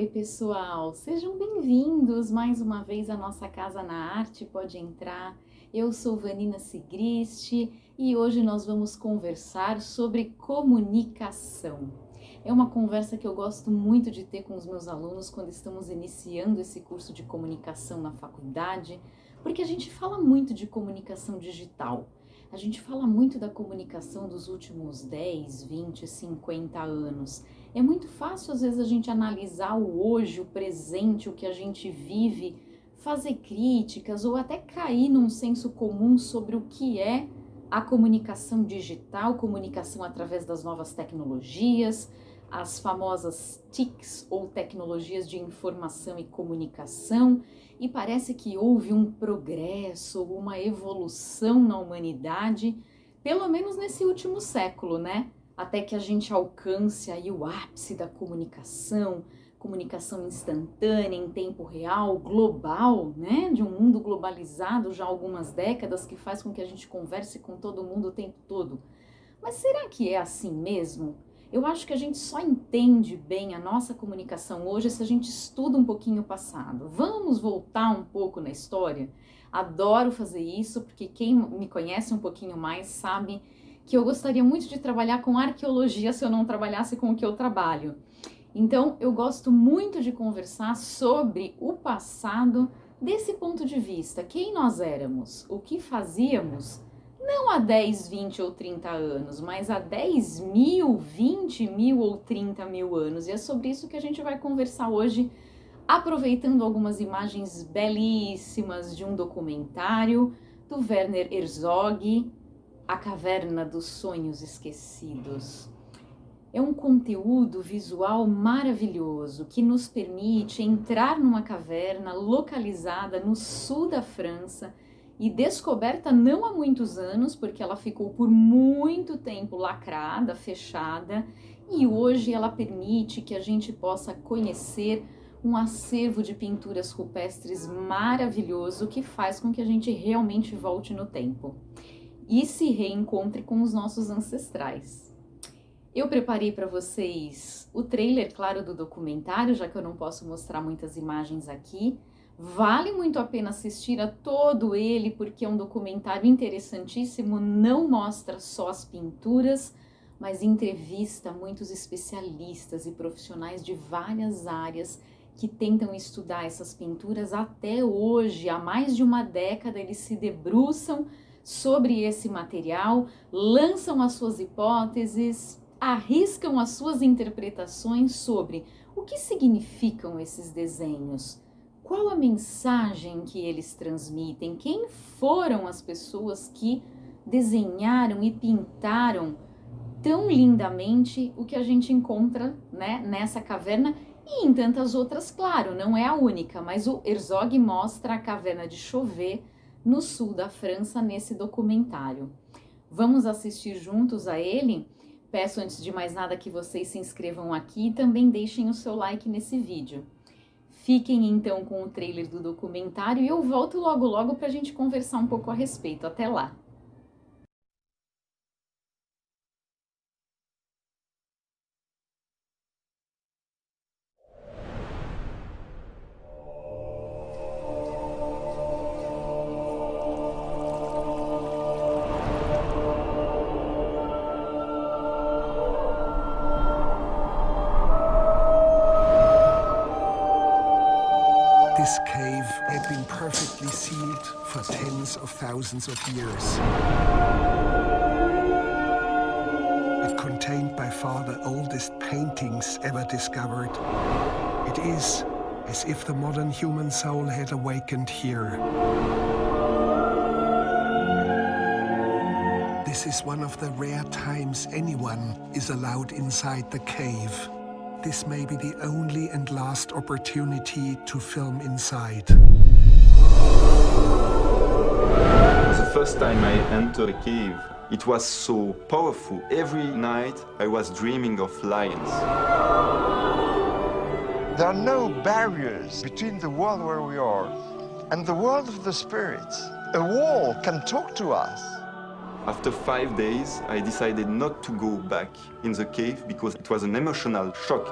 Oi, pessoal! Sejam bem-vindos mais uma vez à nossa Casa na Arte, pode entrar. Eu sou Vanina Sigrist e hoje nós vamos conversar sobre comunicação. É uma conversa que eu gosto muito de ter com os meus alunos quando estamos iniciando esse curso de comunicação na faculdade, porque a gente fala muito de comunicação digital. A gente fala muito da comunicação dos últimos 10, 20, 50 anos. É muito fácil, às vezes, a gente analisar o hoje, o presente, o que a gente vive, fazer críticas ou até cair num senso comum sobre o que é a comunicação digital, comunicação através das novas tecnologias, as famosas TICs ou tecnologias de informação e comunicação, e parece que houve um progresso, uma evolução na humanidade, pelo menos nesse último século, né? Até que a gente alcance aí o ápice da comunicação, comunicação instantânea, em tempo real, global, né? De um mundo globalizado já há algumas décadas, que faz com que a gente converse com todo mundo o tempo todo. Mas será que é assim mesmo? Eu acho que a gente só entende bem a nossa comunicação hoje se a gente estuda um pouquinho o passado. Vamos voltar um pouco na história? Adoro fazer isso, porque quem me conhece um pouquinho mais sabe que eu gostaria muito de trabalhar com arqueologia se eu não trabalhasse com o que eu trabalho. Então, eu gosto muito de conversar sobre o passado desse ponto de vista. Quem nós éramos? O que fazíamos? Não há 10, 20 ou 30 anos, mas há 10 mil, 20 mil ou 30 mil anos. E é sobre isso que a gente vai conversar hoje, aproveitando algumas imagens belíssimas de um documentário do Werner Herzog, A Caverna dos Sonhos Esquecidos. É um conteúdo visual maravilhoso que nos permite entrar numa caverna localizada no sul da França e descoberta não há muitos anos, porque ela ficou por muito tempo lacrada, fechada, e hoje ela permite que a gente possa conhecer um acervo de pinturas rupestres maravilhoso que faz com que a gente realmente volte no tempo e se reencontre com os nossos ancestrais. Eu preparei para vocês o trailer, claro, do documentário, já que eu não posso mostrar muitas imagens aqui. Vale muito a pena assistir a todo ele, porque é um documentário interessantíssimo, não mostra só as pinturas, mas entrevista muitos especialistas e profissionais de várias áreas que tentam estudar essas pinturas até hoje. Há mais de uma década eles se debruçam sobre esse material, lançam as suas hipóteses, arriscam as suas interpretações sobre o que significam esses desenhos. Qual a mensagem que eles transmitem? Quem foram as pessoas que desenharam e pintaram tão lindamente o que a gente encontra, né, nessa caverna e em tantas outras, claro, não é a única, mas o Herzog mostra a caverna de Chauvet no sul da França nesse documentário. Vamos assistir juntos a ele? Peço antes de mais nada que vocês se inscrevam aqui e também deixem o seu like nesse vídeo. Fiquem então com o trailer do documentário e eu volto logo logo para a gente conversar um pouco a respeito. Até lá! This cave had been perfectly sealed for tens of thousands of years. It contained by far the oldest paintings ever discovered. It is as if the modern human soul had awakened here. This is one of the rare times anyone is allowed inside the cave. This may be the only and last opportunity to film inside. The first time I entered the cave, it was so powerful. Every night I was dreaming of lions. There are no barriers between the world where we are and the world of the spirits. A wall can talk to us. After 5 days, I decided not to go back in the cave because it was an emotional shock.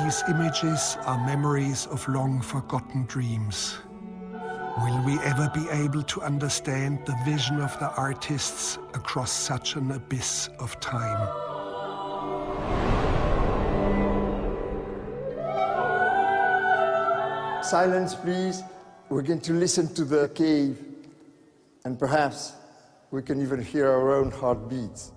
These images are memories of long-forgotten dreams. Will we ever be able to understand the vision of the artists across such an abyss of time? Silence, please. We're going to listen to the cave, and perhaps we can even hear our own heartbeats.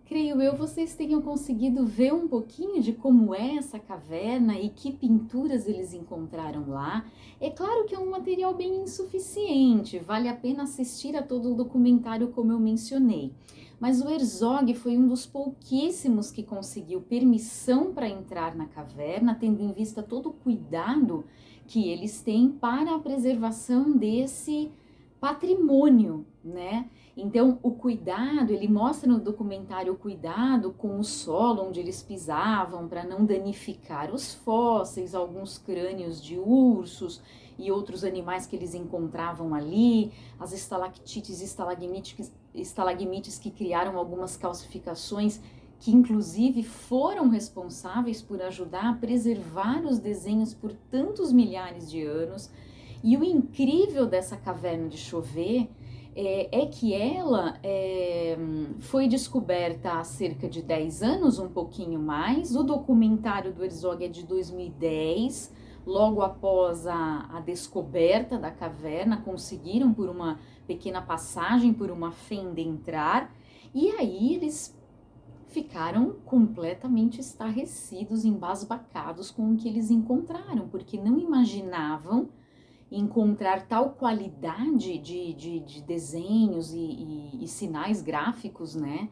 Creio eu, vocês tenham conseguido ver um pouquinho de como é essa caverna e que pinturas eles encontraram lá. É claro que é um material bem insuficiente, vale a pena assistir a todo o documentário como eu mencionei. Mas o Herzog foi um dos pouquíssimos que conseguiu permissão para entrar na caverna, tendo em vista todo o cuidado que eles têm para a preservação desse patrimônio, né? Então, o cuidado, ele mostra no documentário o cuidado com o solo onde eles pisavam para não danificar os fósseis, alguns crânios de ursos e outros animais que eles encontravam ali, as estalactites e estalagmites que criaram algumas calcificações que inclusive foram responsáveis por ajudar a preservar os desenhos por tantos milhares de anos. E o incrível dessa caverna de Chauvet é que ela foi descoberta há cerca de 10 anos, um pouquinho mais. O documentário do Herzog é de 2010, logo após a descoberta da caverna, conseguiram por uma pequena passagem, por uma fenda entrar, e aí eles ficaram completamente estarrecidos, embasbacados com o que eles encontraram, porque não imaginavam encontrar tal qualidade de desenhos e sinais gráficos, né,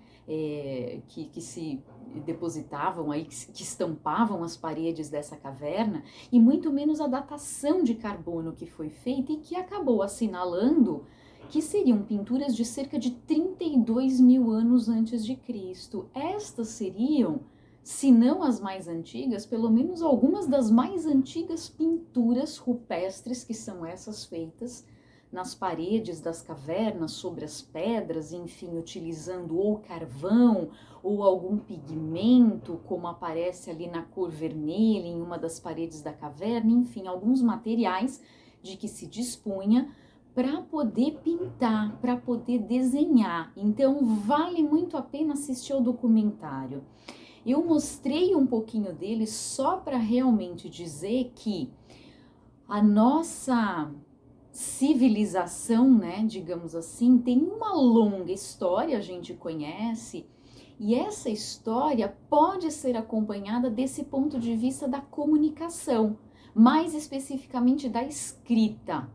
que se depositavam aí, que estampavam as paredes dessa caverna, e muito menos a datação de carbono que foi feita e que acabou assinalando que seriam pinturas de cerca de 32 mil anos antes de Cristo. Estas seriam, se não as mais antigas, pelo menos algumas das mais antigas pinturas rupestres, que são essas feitas nas paredes das cavernas, sobre as pedras, enfim, utilizando ou carvão ou algum pigmento, como aparece ali na cor vermelha em uma das paredes da caverna, enfim, alguns materiais de que se dispunha para poder pintar, para poder desenhar. Então, vale muito a pena assistir ao documentário. Eu mostrei um pouquinho dele só para realmente dizer que a nossa civilização, né, digamos assim, tem uma longa história, a gente conhece, e essa história pode ser acompanhada desse ponto de vista da comunicação, mais especificamente da escrita.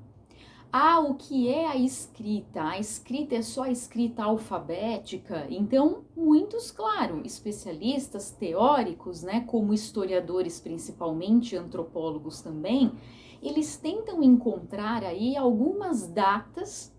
O que é a escrita? A escrita é só a escrita alfabética? Então, muitos, claro, especialistas, teóricos, né, como historiadores principalmente, antropólogos também, eles tentam encontrar aí algumas datas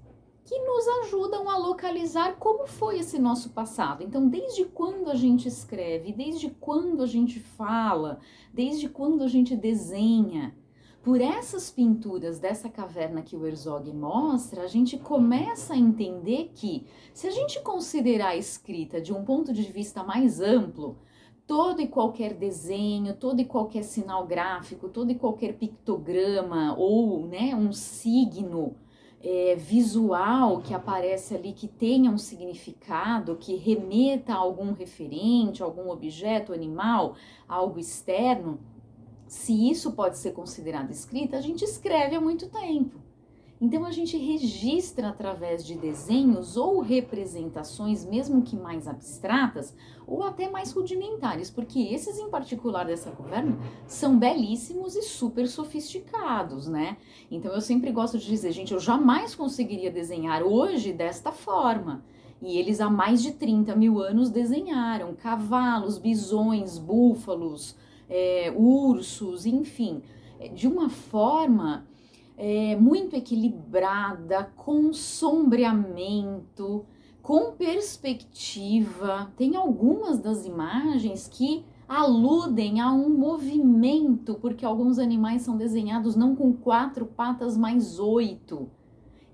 que nos ajudam a localizar como foi esse nosso passado. Então, desde quando a gente escreve, desde quando a gente fala, desde quando a gente desenha. Por essas pinturas dessa caverna que o Herzog mostra, a gente começa a entender que, se a gente considerar a escrita de um ponto de vista mais amplo, todo e qualquer desenho, todo e qualquer sinal gráfico, todo e qualquer pictograma ou, né, um signo visual que aparece ali, que tenha um significado, que remeta a algum referente, a algum objeto, animal, algo externo, se isso pode ser considerado escrita, a gente escreve há muito tempo. Então a gente registra através de desenhos ou representações, mesmo que mais abstratas, ou até mais rudimentares, porque esses em particular dessa caverna são belíssimos e super sofisticados, né? Então eu sempre gosto de dizer, gente, eu jamais conseguiria desenhar hoje desta forma. E eles há mais de 30 mil anos desenharam cavalos, bisões, búfalos, ursos, enfim, de uma forma muito equilibrada, com sombreamento, com perspectiva. Tem algumas das imagens que aludem a um movimento, porque alguns animais são desenhados não com 4 patas, mas 8.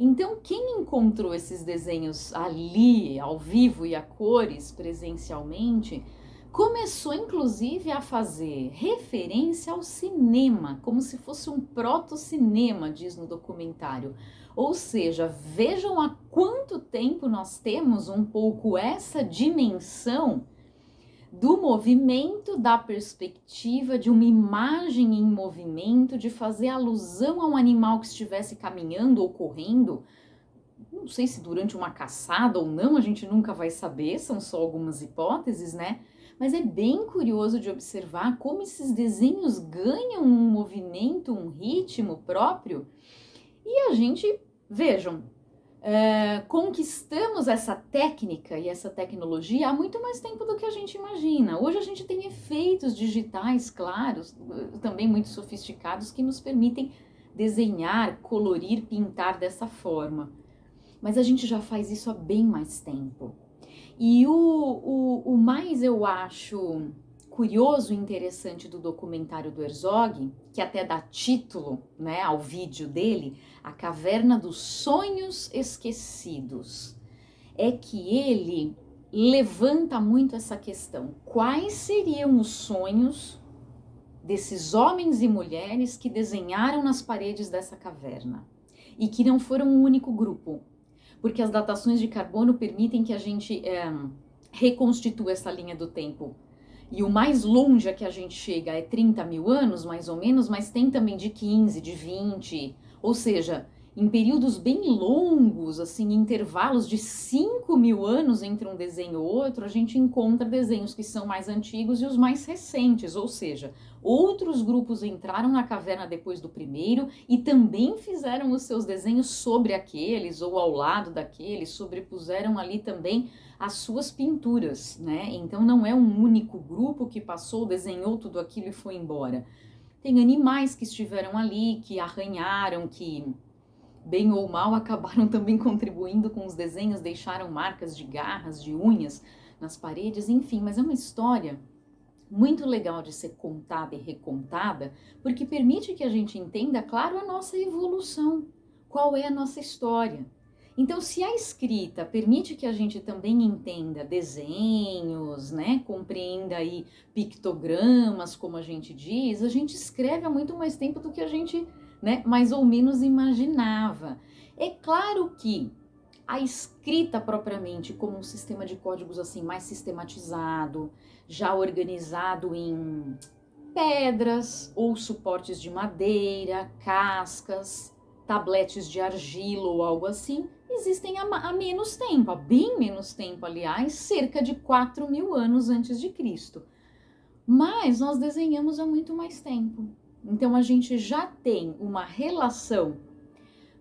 Então, quem encontrou esses desenhos ali, ao vivo e a cores, presencialmente, começou inclusive a fazer referência ao cinema, como se fosse um proto-cinema, diz no documentário. Ou seja, vejam há quanto tempo nós temos um pouco essa dimensão do movimento, da perspectiva, de uma imagem em movimento, de fazer alusão a um animal que estivesse caminhando ou correndo. Não sei se durante uma caçada ou não, a gente nunca vai saber, são só algumas hipóteses, né? Mas é bem curioso de observar como esses desenhos ganham um movimento, um ritmo próprio. E a gente, vejam, conquistamos essa técnica e essa tecnologia há muito mais tempo do que a gente imagina. Hoje a gente tem efeitos digitais, claros, também muito sofisticados, que nos permitem desenhar, colorir, pintar dessa forma. Mas a gente já faz isso há bem mais tempo. E o mais eu acho curioso e interessante do documentário do Herzog, que até dá título, né, ao vídeo dele, A Caverna dos Sonhos Esquecidos, é que ele levanta muito essa questão. Quais seriam os sonhos desses homens e mulheres que desenharam nas paredes dessa caverna e que não foram um único grupo? Porque as datações de carbono permitem que a gente reconstitua essa linha do tempo. E o mais longe a que a gente chega é 30 mil anos, mais ou menos, mas tem também de 15, de 20, ou seja, em períodos bem longos, assim, intervalos de 5 mil anos entre um desenho e outro, a gente encontra desenhos que são mais antigos e os mais recentes, ou seja, outros grupos entraram na caverna depois do primeiro e também fizeram os seus desenhos sobre aqueles ou ao lado daqueles, sobrepuseram ali também as suas pinturas, né? Então não é um único grupo que passou, desenhou tudo aquilo e foi embora. Tem animais que estiveram ali, que arranharam, que bem ou mal acabaram também contribuindo com os desenhos, deixaram marcas de garras, de unhas nas paredes, enfim, mas é uma história muito legal de ser contada e recontada, porque permite que a gente entenda, claro, a nossa evolução, qual é a nossa história. Então, se a escrita permite que a gente também entenda desenhos, né, compreenda aí pictogramas, como a gente diz, a gente escreve há muito mais tempo do que a gente, né, mais ou menos imaginava. É claro que a escrita propriamente, como um sistema de códigos assim mais sistematizado, já organizado em pedras ou suportes de madeira, cascas, tabletes de argila ou algo assim, existem há menos tempo, há bem menos tempo, aliás, cerca de 4 mil anos antes de Cristo. Mas nós desenhamos há muito mais tempo. Então a gente já tem uma relação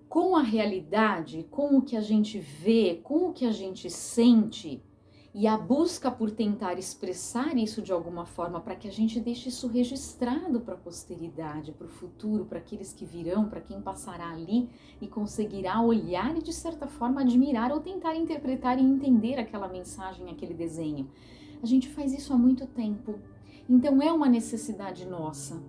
com a realidade, com o que a gente vê, com o que a gente sente, e a busca por tentar expressar isso de alguma forma para que a gente deixe isso registrado para a posteridade, para o futuro, para aqueles que virão, para quem passará ali e conseguirá olhar e de certa forma admirar ou tentar interpretar e entender aquela mensagem, aquele desenho. A gente faz isso há muito tempo, então é uma necessidade nossa.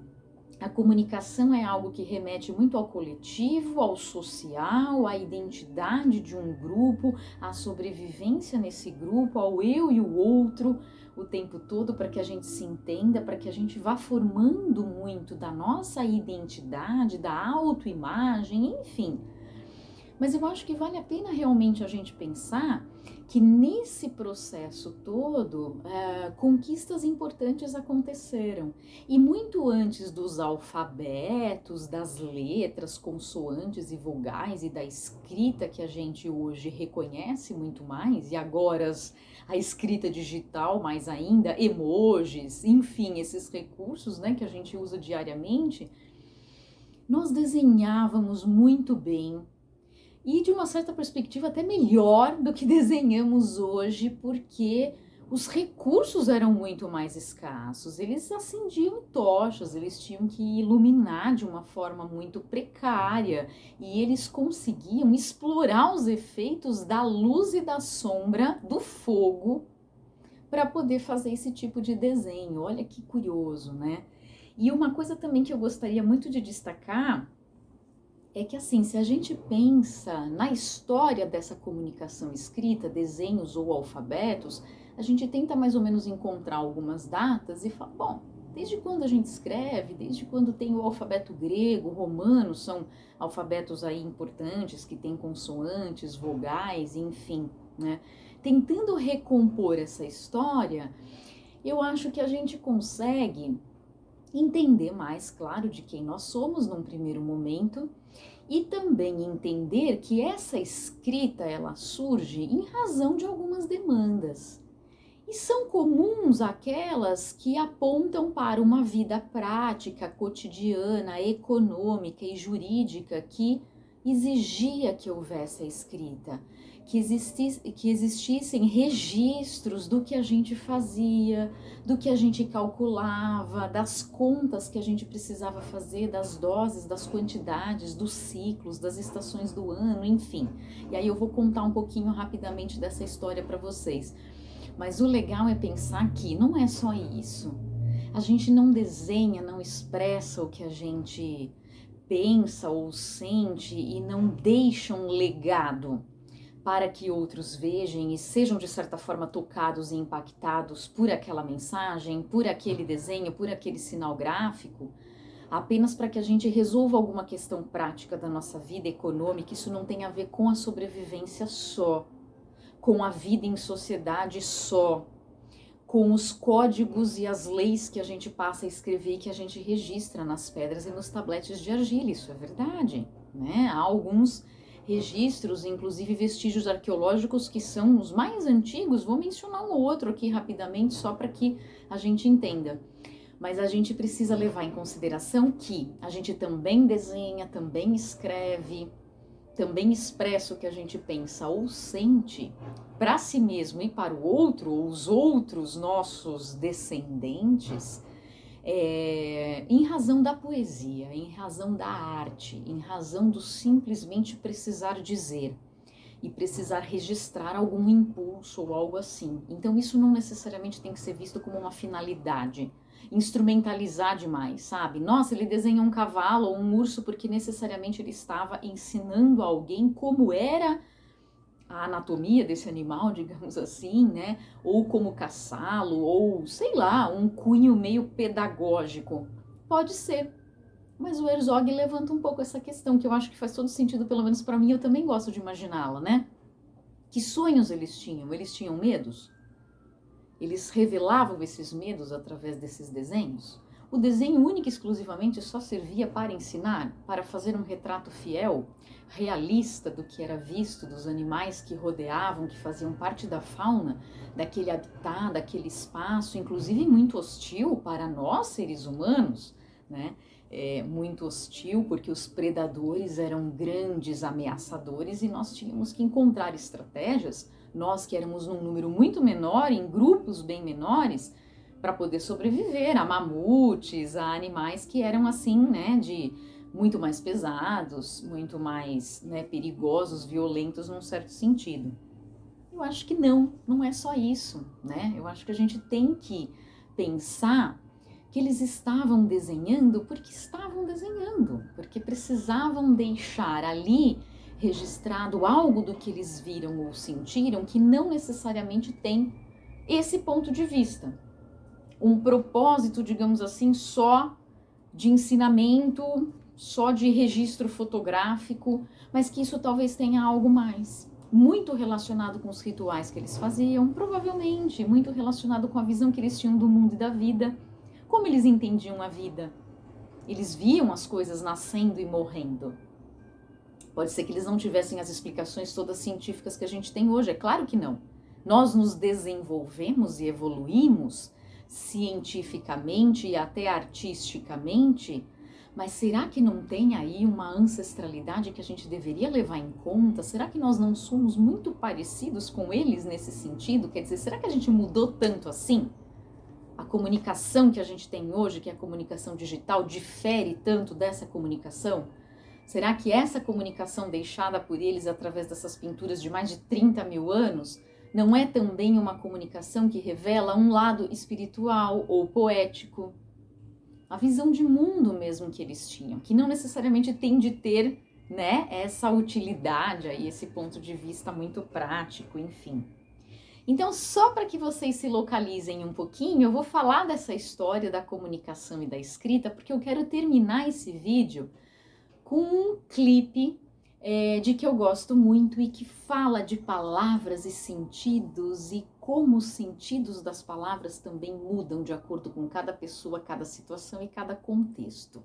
A comunicação é algo que remete muito ao coletivo, ao social, à identidade de um grupo, à sobrevivência nesse grupo, ao eu e o outro o tempo todo, para que a gente se entenda, para que a gente vá formando muito da nossa identidade, da autoimagem, enfim. Mas eu acho que vale a pena realmente a gente pensar que nesse processo todo, conquistas importantes aconteceram. E muito antes dos alfabetos, das letras, consoantes e vogais e da escrita que a gente hoje reconhece muito mais, e agora a escrita digital mais ainda, emojis, enfim, esses recursos, né, que a gente usa diariamente, nós desenhávamos muito bem, e de uma certa perspectiva até melhor do que desenhamos hoje, porque os recursos eram muito mais escassos, eles acendiam tochas, eles tinham que iluminar de uma forma muito precária, e eles conseguiam explorar os efeitos da luz e da sombra, do fogo, para poder fazer esse tipo de desenho. Olha que curioso, né? E uma coisa também que eu gostaria muito de destacar é que, assim, se a gente pensa na história dessa comunicação escrita, desenhos ou alfabetos, a gente tenta mais ou menos encontrar algumas datas e fala, bom, desde quando a gente escreve, desde quando tem o alfabeto grego, romano, são alfabetos aí importantes, que tem consoantes, vogais, enfim, né? Tentando recompor essa história, eu acho que a gente consegue entender mais, claro, de quem nós somos num primeiro momento, e também entender que essa escrita ela surge em razão de algumas demandas. E são comuns aquelas que apontam para uma vida prática, cotidiana, econômica e jurídica que exigia que houvesse a escrita, que existissem registros do que a gente fazia, do que a gente calculava, das contas que a gente precisava fazer, das doses, das quantidades, dos ciclos, das estações do ano, enfim. E aí eu vou contar um pouquinho rapidamente dessa história para vocês. Mas o legal é pensar que não é só isso. A gente não desenha, não expressa o que a gente pensa ou sente e não deixa um legado para que outros vejam e sejam de certa forma tocados e impactados por aquela mensagem, por aquele desenho, por aquele sinal gráfico, apenas para que a gente resolva alguma questão prática da nossa vida econômica. Isso não tem a ver com a sobrevivência só, com a vida em sociedade só, com os códigos e as leis que a gente passa a escrever e que a gente registra nas pedras e nos tabletes de argila. Isso é verdade, né? Há alguns registros, inclusive vestígios arqueológicos que são os mais antigos. Vou mencionar um ou outro aqui rapidamente só para que a gente entenda. Mas a gente precisa levar em consideração que a gente também desenha, também escreve, também expressa o que a gente pensa ou sente para si mesmo e para o outro, ou os outros nossos descendentes, em razão da poesia, em razão da arte, em razão do simplesmente precisar dizer e precisar registrar algum impulso ou algo assim. Então isso não necessariamente tem que ser visto como uma finalidade, instrumentalizar demais, sabe? Nossa, ele desenhou um cavalo ou um urso porque necessariamente ele estava ensinando a alguém como era a anatomia desse animal, digamos assim, né? Ou como caçá-lo, ou sei lá, um cunho meio pedagógico. Pode ser. Mas o Herzog levanta um pouco essa questão, que eu acho que faz todo sentido, pelo menos para mim, eu também gosto de imaginá-la, né? Que sonhos eles tinham? Eles tinham medos? Eles revelavam esses medos através desses desenhos? O desenho único e exclusivamente só servia para ensinar, para fazer um retrato fiel, realista do que era visto, dos animais que rodeavam, que faziam parte da fauna, daquele habitat, daquele espaço, inclusive muito hostil para nós, seres humanos, né? Muito hostil porque os predadores eram grandes ameaçadores e nós tínhamos que encontrar estratégias, nós que éramos num número muito menor, em grupos bem menores, para poder sobreviver a mamutes, a animais que eram assim, né, de muito mais pesados, muito mais, né, perigosos, violentos num certo sentido. Eu acho que não é só isso, né? Eu acho que a gente tem que pensar que eles estavam desenhando porque precisavam deixar ali registrado algo do que eles viram ou sentiram que não necessariamente tem esse ponto de vista. Um propósito, digamos assim, só de ensinamento, só de registro fotográfico, mas que isso talvez tenha algo mais. Muito relacionado com os rituais que eles faziam, provavelmente, muito relacionado com a visão que eles tinham do mundo e da vida. Como eles entendiam a vida? Eles viam as coisas nascendo e morrendo. Pode ser que eles não tivessem as explicações todas científicas que a gente tem hoje, é claro que não. Nós nos desenvolvemos e evoluímos cientificamente e até artisticamente, mas será que não tem aí uma ancestralidade que a gente deveria levar em conta? Será que nós não somos muito parecidos com eles nesse sentido? Quer dizer, será que a gente mudou tanto assim? A comunicação que a gente tem hoje, que é a comunicação digital, difere tanto dessa comunicação? Será que essa comunicação deixada por eles através dessas pinturas de mais de 30 mil anos Não é também uma comunicação que revela um lado espiritual ou poético? A visão de mundo mesmo que eles tinham, que não necessariamente tem de ter, né, essa utilidade aí, esse ponto de vista muito prático, enfim. Então, só para que vocês se localizem um pouquinho, eu vou falar dessa história da comunicação e da escrita, porque eu quero terminar esse vídeo com um clipe de que eu gosto muito e que fala de palavras e sentidos e como os sentidos das palavras também mudam de acordo com cada pessoa, cada situação e cada contexto.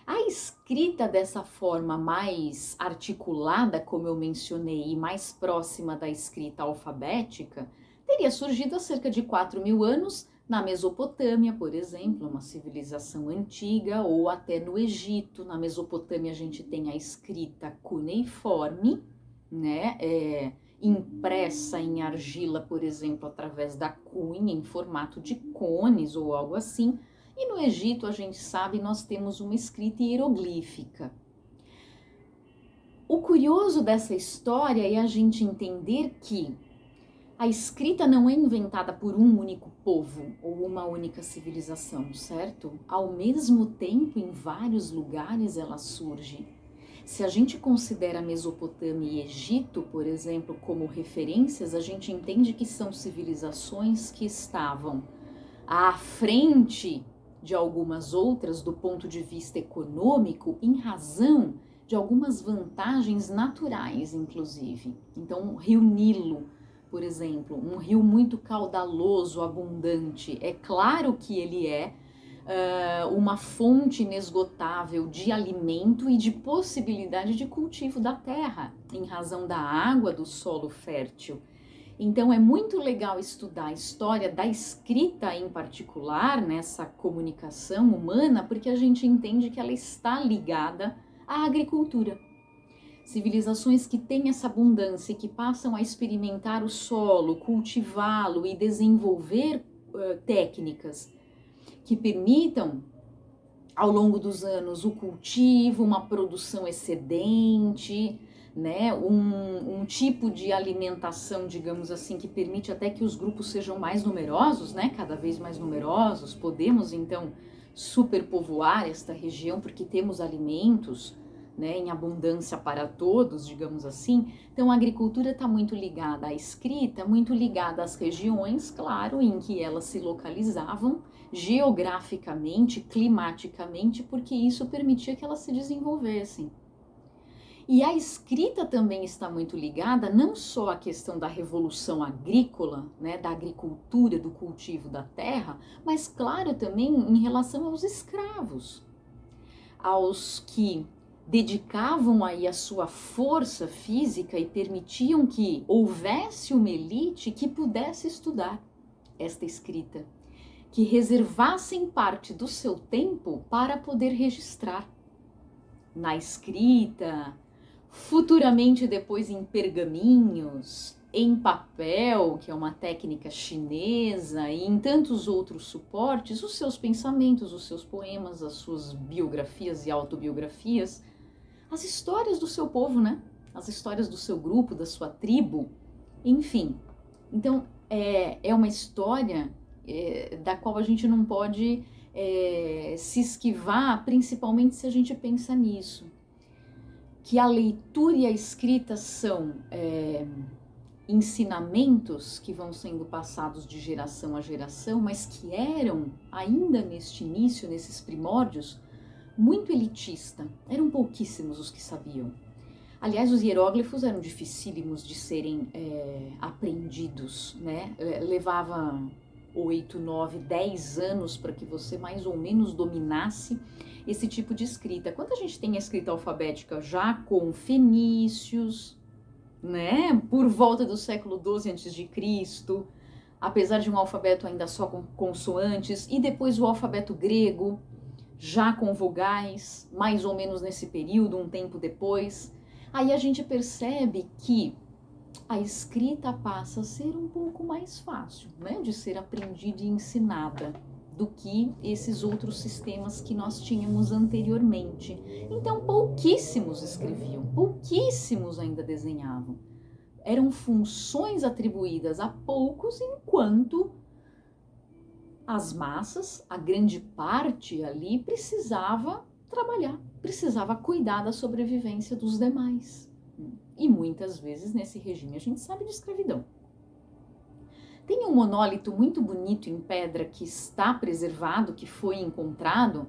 A escrita dessa forma mais articulada, como eu mencionei, e mais próxima da escrita alfabética, teria surgido há cerca de 4.000 anos na Mesopotâmia, por exemplo, uma civilização antiga, ou até no Egito. Na Mesopotâmia a gente tem a escrita cuneiforme, né, impressa em argila, por exemplo, através da cunha, em formato de cones ou algo assim. E no Egito, a gente sabe, nós temos uma escrita hieroglífica. O curioso dessa história é a gente entender que a escrita não é inventada por um único povo ou uma única civilização, certo? Ao mesmo tempo, em vários lugares ela surge. Se a gente considera Mesopotâmia e Egito, por exemplo, como referências, a gente entende que são civilizações que estavam à frente de algumas outras do ponto de vista econômico, em razão de algumas vantagens naturais, inclusive. Então, o Rio Nilo, por exemplo, um rio muito caudaloso, abundante, é claro que ele é uma fonte inesgotável de alimento e de possibilidade de cultivo da terra, em razão da água do solo fértil. Então é muito legal estudar a história da escrita em particular, nessa comunicação humana, porque a gente entende que ela está ligada à agricultura. Civilizações que têm essa abundância e que passam a experimentar o solo, cultivá-lo e desenvolver técnicas que permitam, ao longo dos anos, o cultivo, uma produção excedente, né, um tipo de alimentação, digamos assim, que permite até que os grupos sejam mais numerosos, né, cada vez mais numerosos. Podemos, então, superpovoar esta região porque temos alimentos, né, em abundância para todos, digamos assim. Então, a agricultura está muito ligada à escrita, muito ligada às regiões, claro, em que elas se localizavam, geograficamente, climaticamente, porque isso permitia que elas se desenvolvessem. E a escrita também está muito ligada não só à questão da revolução agrícola, né, da agricultura, do cultivo da terra, mas, claro, também em relação aos escravos, aos que dedicavam aí a sua força física e permitiam que houvesse uma elite que pudesse estudar esta escrita, que reservassem parte do seu tempo para poder registrar na escrita, futuramente depois em pergaminhos, em papel, que é uma técnica chinesa, e em tantos outros suportes, os seus pensamentos, os seus poemas, as suas biografias e autobiografias, as histórias do seu povo, né? As histórias do seu grupo, da sua tribo, enfim. Então, é uma história da qual a gente não pode se esquivar, principalmente se a gente pensa nisso. Que a leitura e a escrita são ensinamentos que vão sendo passados de geração a geração, mas que eram, ainda neste início, nesses primórdios, muito elitista. Eram pouquíssimos os que sabiam. Aliás, os hieróglifos eram dificílimos de serem aprendidos, né? Levava 8, 9, 10 anos para que você mais ou menos dominasse esse tipo de escrita. Quando a gente tem a escrita alfabética já com fenícios, né, por volta do século XII a.C., apesar de um alfabeto ainda só com consoantes, e depois o alfabeto grego, já com vogais, mais ou menos nesse período, um tempo depois, aí a gente percebe que a escrita passa a ser um pouco mais fácil, né, de ser aprendida e ensinada do que esses outros sistemas que nós tínhamos anteriormente. Então, pouquíssimos escreviam, pouquíssimos ainda desenhavam. eram funções atribuídas a poucos, enquanto as massas, a grande parte ali, precisava trabalhar, precisava cuidar da sobrevivência dos demais. E muitas vezes nesse regime a gente sabe de escravidão. Tem um monólito muito bonito em pedra que está preservado, que foi encontrado,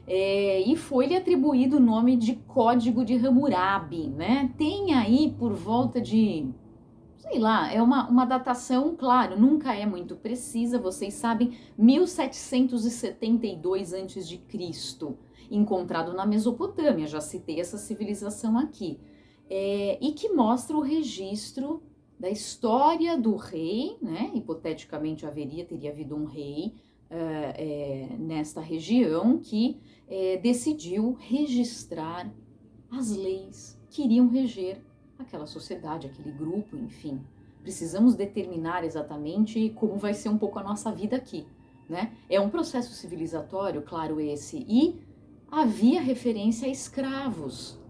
e foi-lhe atribuído o nome de Código de Hammurabi, né? Tem aí por volta de, sei lá, é uma datação, claro, nunca é muito precisa, vocês sabem, 1772 a.C., encontrado na Mesopotâmia, já citei essa civilização aqui, e que mostra o registro da história do rei, né? Hipoteticamente teria havido um rei nesta região que decidiu registrar as leis que iriam reger aquela sociedade, aquele grupo, enfim. Precisamos determinar exatamente como vai ser um pouco a nossa vida aqui, né? É um processo civilizatório, claro, esse, e havia referência a escravos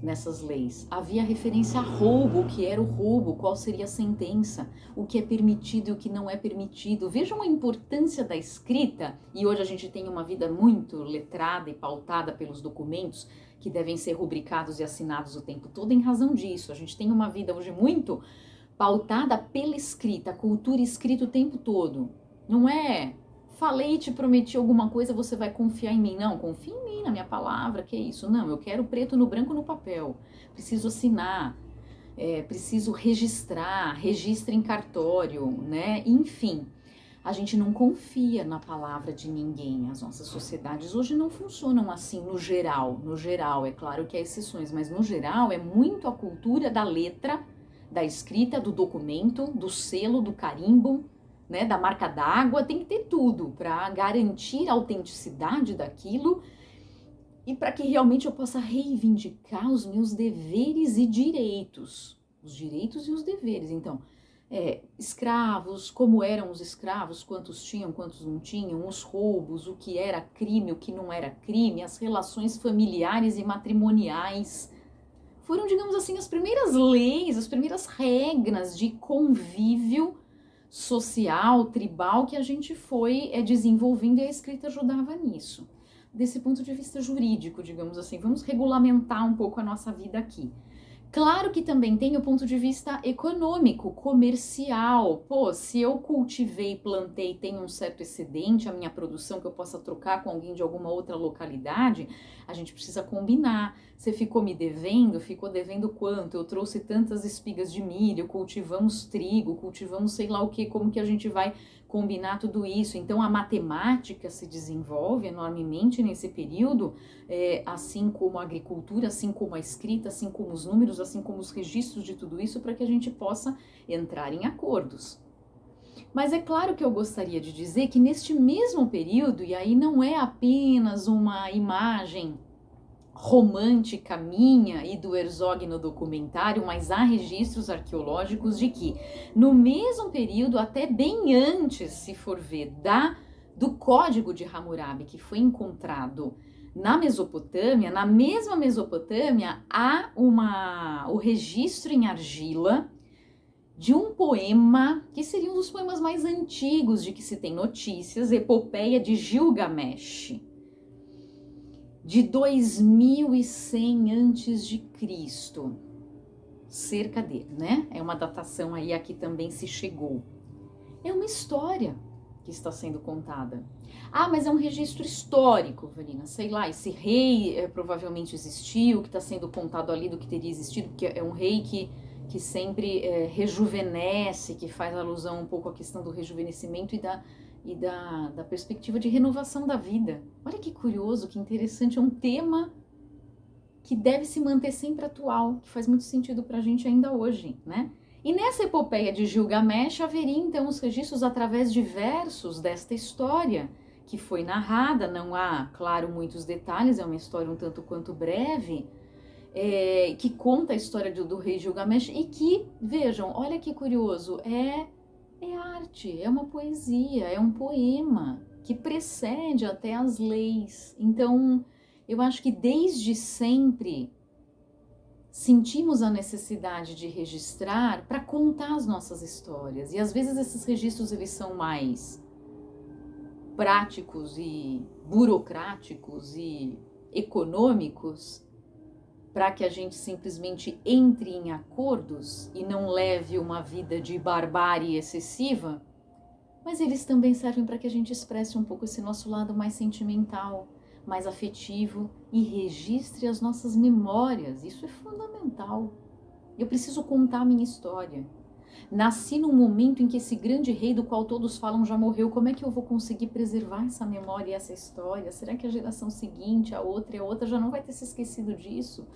nessas leis. Havia referência a roubo, o que era o roubo, qual seria a sentença, o que é permitido e o que não é permitido. Vejam a importância da escrita, e hoje a gente tem uma vida muito letrada e pautada pelos documentos que devem ser rubricados e assinados o tempo todo em razão disso. A gente tem uma vida hoje muito pautada pela escrita, a cultura escrita o tempo todo. Não é falei e te prometi alguma coisa, você vai confiar em mim. Não, confia em mim, na minha palavra, que é isso? Não, eu quero preto no branco no papel. Preciso assinar, preciso registrar, registra em cartório, né? Enfim, a gente não confia na palavra de ninguém. As nossas sociedades hoje não funcionam assim no geral. No geral, é claro que há exceções, mas no geral é muito a cultura da letra, da escrita, do documento, do selo, do carimbo, né, da marca d'água, tem que ter tudo para garantir a autenticidade daquilo e para que realmente eu possa reivindicar os meus deveres e direitos. Os direitos e os deveres. Então, escravos, como eram os escravos, quantos tinham, quantos não tinham, os roubos, o que era crime, o que não era crime, as relações familiares e matrimoniais. Foram, digamos assim, as primeiras leis, as primeiras regras de convívio social, tribal, que a gente foi desenvolvendo, e a escrita ajudava nisso. Desse ponto de vista jurídico, digamos assim, vamos regulamentar um pouco a nossa vida aqui. Claro que também tem o ponto de vista econômico, comercial. Pô, se eu cultivei, plantei, tenho um certo excedente, a minha produção que eu possa trocar com alguém de alguma outra localidade, a gente precisa combinar. Você ficou me devendo? Ficou devendo quanto? Eu trouxe tantas espigas de milho, cultivamos trigo, cultivamos sei lá o que, como que a gente vai combinar tudo isso? Então a matemática se desenvolve enormemente nesse período, assim como a agricultura, assim como a escrita, assim como os números, assim como os registros de tudo isso, para que a gente possa entrar em acordos. Mas é claro que eu gostaria de dizer que neste mesmo período, e aí não é apenas uma imagem romântica minha e do Herzog no documentário, mas há registros arqueológicos de que no mesmo período, até bem antes, se for ver, do Código de Hammurabi, que foi encontrado na Mesopotâmia, na mesma Mesopotâmia, há o registro em argila de um poema, que seria um dos poemas mais antigos de que se tem notícias, Epopeia de Gilgamesh, de 2100 antes de Cristo, cerca dele, né? É uma datação aí a que também se chegou. É uma história que está sendo contada. Ah, mas é um registro histórico, Vanina, sei lá, esse rei provavelmente existiu, que está sendo contado ali do que teria existido, porque é um rei que sempre rejuvenesce, que faz alusão um pouco à questão do rejuvenescimento e da perspectiva de renovação da vida. Olha que curioso, que interessante, é um tema que deve se manter sempre atual, que faz muito sentido para a gente ainda hoje, né? E nessa epopeia de Gilgamesh haveria então os registros através de versos desta história, que foi narrada, não há, claro, muitos detalhes, é uma história um tanto quanto breve, que conta a história do rei Gilgamesh e que, vejam, olha que curioso, é arte, é uma poesia, é um poema que precede até as leis. Então, eu acho que desde sempre sentimos a necessidade de registrar para contar as nossas histórias. E às vezes esses registros eles são mais práticos e burocráticos e econômicos, para que a gente simplesmente entre em acordos e não leve uma vida de barbárie excessiva, mas eles também servem para que a gente expresse um pouco esse nosso lado mais sentimental, mais afetivo e registre as nossas memórias. Isso é fundamental. Eu preciso contar a minha história. Nasci num momento em que esse grande rei do qual todos falam já morreu. Como é que eu vou conseguir preservar essa memória e essa história? Será que a geração seguinte, a outra já não vai ter se esquecido disso?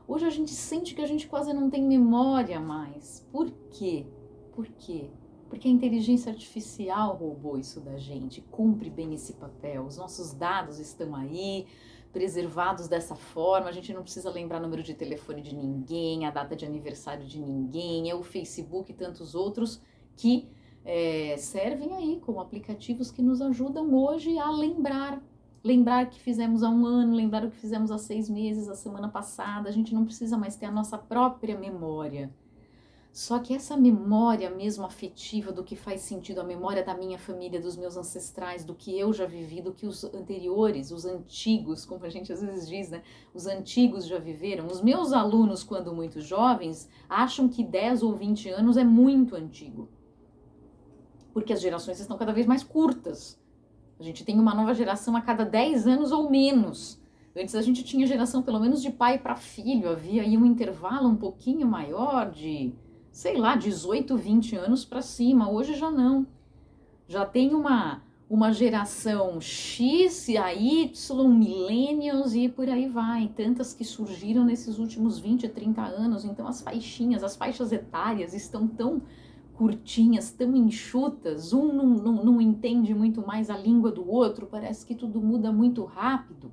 Hoje a gente sente que a gente quase não tem memória mais. Por quê? Por quê? Porque a inteligência artificial roubou isso da gente, cumpre bem esse papel. Os nossos dados estão aí, preservados dessa forma, a gente não precisa lembrar o número de telefone de ninguém, a data de aniversário de ninguém, é o Facebook e tantos outros que servem aí como aplicativos que nos ajudam hoje a lembrar que fizemos há um ano, lembrar o que fizemos há 6 meses, a semana passada. A gente não precisa mais ter a nossa própria memória. Só que essa memória mesmo afetiva do que faz sentido, a memória da minha família, dos meus ancestrais, do que eu já vivi, do que os anteriores, os antigos, como a gente às vezes diz, né? Os antigos já viveram. Os meus alunos, quando muito jovens, acham que 10 ou 20 anos é muito antigo. Porque as gerações estão cada vez mais curtas. A gente tem uma nova geração a cada 10 anos ou menos. Antes a gente tinha geração pelo menos de pai para filho, havia aí um intervalo um pouquinho maior de, sei lá, 18, 20 anos para cima. Hoje já não. Já tem uma geração X, a Y, millennials e por aí vai. Tantas que surgiram nesses últimos 20, 30 anos. Então as faixas etárias estão tão curtinhas, tão enxutas. Um não entende muito mais a língua do outro. Parece que tudo muda muito rápido.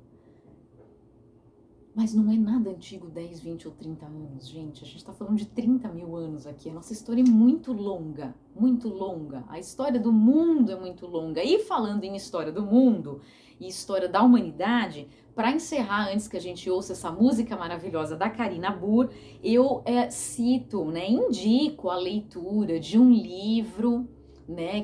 Mas não é nada antigo 10, 20 ou 30 anos, gente. A gente está falando de 30 mil anos aqui. A nossa história é muito longa, muito longa. A história do mundo é muito longa. E falando em história do mundo e história da humanidade, para encerrar, antes que a gente ouça essa música maravilhosa da Karina Burr, eu cito, indico a leitura de um livro,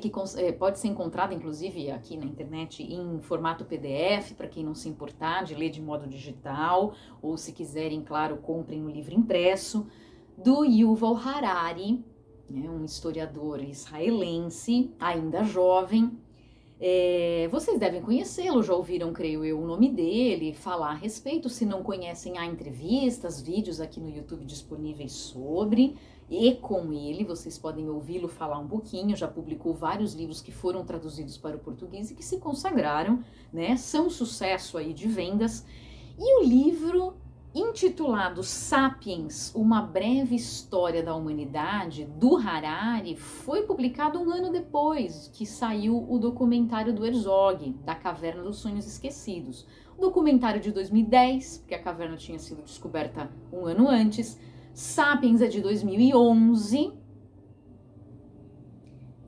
que pode ser encontrado, inclusive, aqui na internet em formato PDF, para quem não se importar de ler de modo digital, ou se quiserem, claro, comprem o livro impresso, do Yuval Harari, um historiador israelense, ainda jovem. Vocês devem conhecê-lo, já ouviram, creio eu, o nome dele, falar a respeito. Se não conhecem, há entrevistas, vídeos aqui no YouTube disponíveis sobre e com ele, vocês podem ouvi-lo falar um pouquinho. Já publicou vários livros que foram traduzidos para o português e que se consagraram, são sucesso aí de vendas. E o livro intitulado Sapiens, uma breve história da humanidade, do Harari, foi publicado um ano depois que saiu o documentário do Herzog, da Caverna dos Sonhos Esquecidos. O documentário de 2010, porque a caverna tinha sido descoberta um ano antes. Sapiens é de 2011.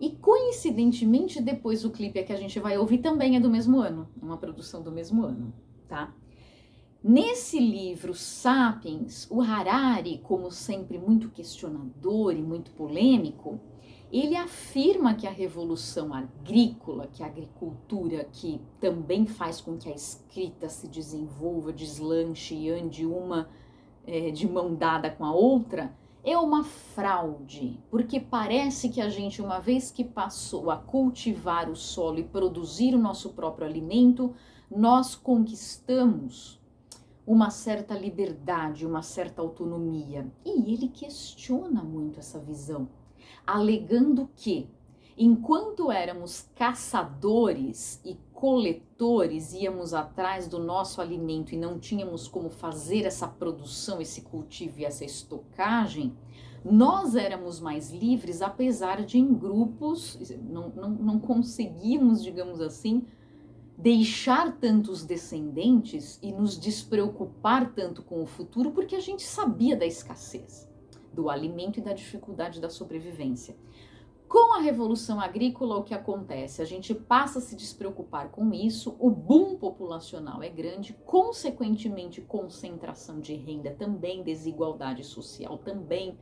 E coincidentemente, depois o clipe que a gente vai ouvir também é do mesmo ano, é uma produção do mesmo ano, tá? Nesse livro, Sapiens, o Harari, como sempre muito questionador e muito polêmico, ele afirma que a revolução agrícola, que a agricultura que também faz com que a escrita se desenvolva, deslanche e ande uma de mão dada com a outra, é uma fraude, porque parece que a gente, uma vez que passou a cultivar o solo e produzir o nosso próprio alimento, nós conquistamos uma certa liberdade, uma certa autonomia. E ele questiona muito essa visão, alegando que, enquanto éramos caçadores e coletores, íamos atrás do nosso alimento e não tínhamos como fazer essa produção, esse cultivo e essa estocagem, nós éramos mais livres, apesar de em grupos, não conseguimos, digamos assim, deixar tantos descendentes e nos despreocupar tanto com o futuro, porque a gente sabia da escassez do alimento e da dificuldade da sobrevivência. Com a Revolução Agrícola, o que acontece? A gente passa a se despreocupar com isso, o boom populacional é grande, consequentemente, concentração de renda também, desigualdade social também,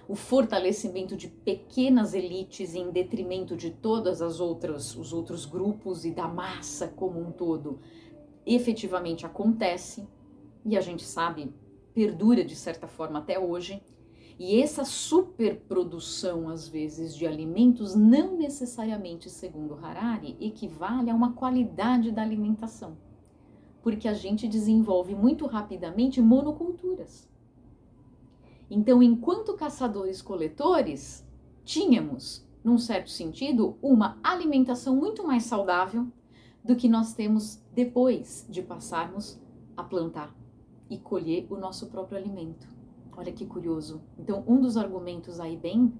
o fortalecimento de pequenas elites em detrimento de todas os outros grupos e da massa como um todo, efetivamente acontece, e a gente sabe, perdura de certa forma até hoje. E essa superprodução, às vezes, de alimentos, não necessariamente, segundo Harari, equivale a uma qualidade da alimentação. Porque a gente desenvolve muito rapidamente monoculturas. Então, enquanto caçadores-coletores, tínhamos, num certo sentido, uma alimentação muito mais saudável do que nós temos depois de passarmos a plantar e colher o nosso próprio alimento. Olha que curioso. Então, um dos argumentos aí bem,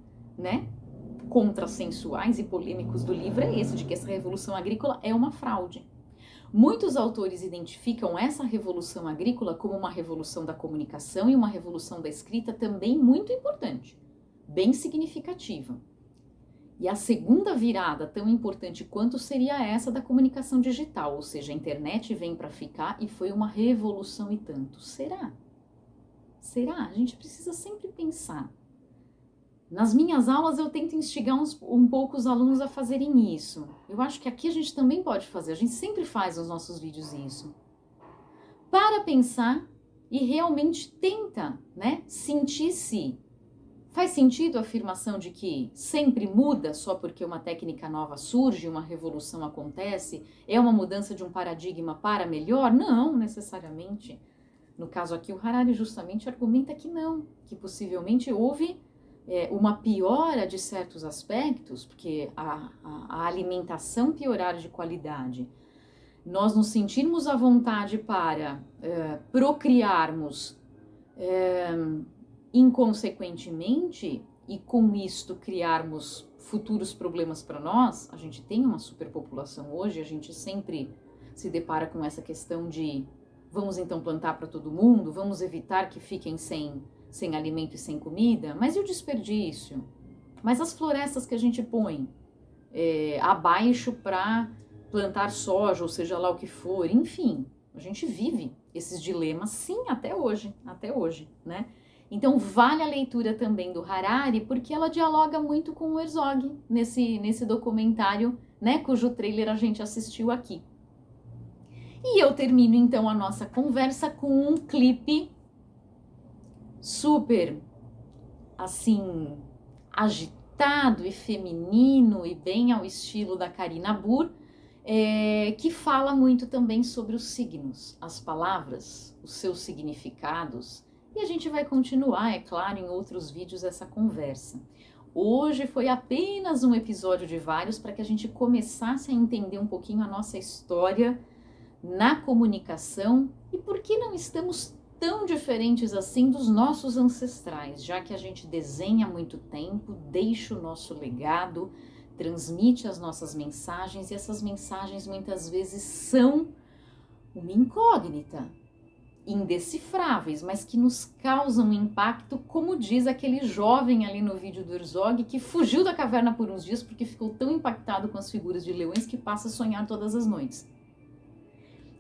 contrassensuais e polêmicos do livro é esse, de que essa revolução agrícola é uma fraude. Muitos autores identificam essa revolução agrícola como uma revolução da comunicação e uma revolução da escrita também muito importante, bem significativa. E a segunda virada, tão importante quanto, seria essa da comunicação digital, ou seja, a internet vem para ficar e foi uma revolução e tanto. Será? Será? A gente precisa sempre pensar. Nas minhas aulas eu tento instigar um pouco os alunos a fazerem isso. Eu acho que aqui a gente também pode fazer, a gente sempre faz nos nossos vídeos isso. Para pensar e realmente tenta, sentir se faz sentido a afirmação de que sempre muda só porque uma técnica nova surge, uma revolução acontece, é uma mudança de um paradigma para melhor? Não, necessariamente. No caso aqui, o Harari justamente argumenta que não, que possivelmente houve uma piora de certos aspectos, porque a alimentação piorar de qualidade, nós nos sentirmos à vontade para procriarmos inconsequentemente e com isto criarmos futuros problemas para nós. A gente tem uma superpopulação hoje, a gente sempre se depara com essa questão de vamos então plantar para todo mundo, vamos evitar que fiquem sem alimento e sem comida, mas e o desperdício? Mas as florestas que a gente põe abaixo para plantar soja, ou seja lá o que for, enfim, a gente vive esses dilemas, sim, até hoje, Então vale a leitura também do Harari, porque ela dialoga muito com o Herzog nesse documentário, cujo trailer a gente assistiu aqui. E eu termino então a nossa conversa com um clipe super, assim, agitado e feminino e bem ao estilo da Karina Burr, que fala muito também sobre os signos, as palavras, os seus significados. E a gente vai continuar, é claro, em outros vídeos essa conversa. Hoje foi apenas um episódio de vários para que a gente começasse a entender um pouquinho a nossa história na comunicação e por que não estamos tão diferentes assim dos nossos ancestrais, já que a gente desenha há muito tempo, deixa o nosso legado, transmite as nossas mensagens e essas mensagens muitas vezes são uma incógnita, indecifráveis, mas que nos causam impacto, como diz aquele jovem ali no vídeo do Herzog, que fugiu da caverna por uns dias porque ficou tão impactado com as figuras de leões que passa a sonhar todas as noites.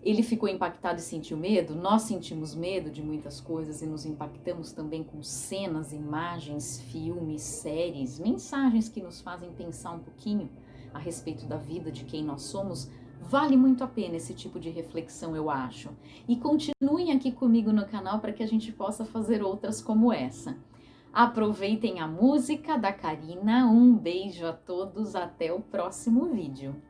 Ele ficou impactado e sentiu medo, nós sentimos medo de muitas coisas e nos impactamos também com cenas, imagens, filmes, séries, mensagens que nos fazem pensar um pouquinho a respeito da vida, de quem nós somos. Vale muito a pena esse tipo de reflexão, eu acho. E continuem aqui comigo no canal para que a gente possa fazer outras como essa. Aproveitem a música da Karina, um beijo a todos, até o próximo vídeo.